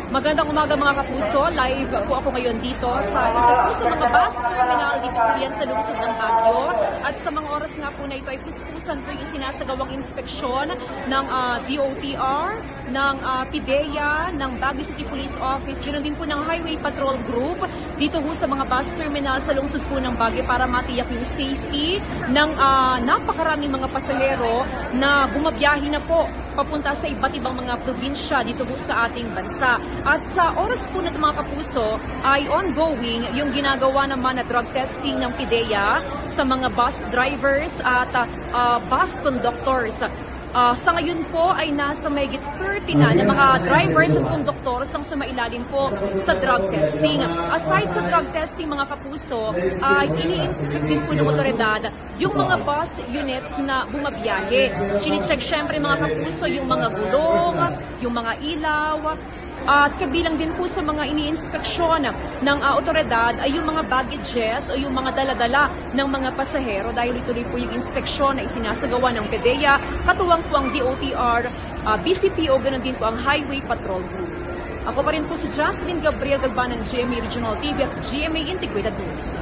Magandang umaga mga kapuso. Live po ako ngayon dito sa isa po sa mga bus terminal dito po yan sa lungsod ng Baguio. At sa mga oras nga po na ito ay puspusan po yung sinasagawang inspeksyon ng DOTR, ng PIDEA, ng Baguio City Police Office, ganoon din po ng Highway Patrol Group dito po sa mga bus terminal sa lungsod po ng Baguio para matiyak yung safety ng napakaraming mga pasahero na bumabiyahe na po papunta sa iba't ibang mga probinsya dito po sa ating bansa. At sa oras po na mga kapuso ay ongoing yung ginagawa naman na drug testing ng PIDEA sa mga bus drivers at bus conductors. Sa ngayon po ay nasa mahigit 30 na mga drivers at conductors ang sumailalim po sa drug testing. Aside sa drug testing mga kapuso, ay ini-inspect din po ng otoridad yung mga bus units na bumabiyahe. Sinicheck syempre mga kapuso yung mga gulong, yung mga ilaw, at kabilang din po sa mga ini-inspeksyon ng otoridad ay yung mga baggages o yung mga daladala ng mga pasahero dahil ituloy po yung inspeksyon na isinasagawa ng PIDEA, katuwang po ang DOTR, BCPO, ganoon din po ang Highway Patrol Group. Ako pa rin po si Jocelyn Gabriel Galban ng GMA Regional TV at GMA Integrated News.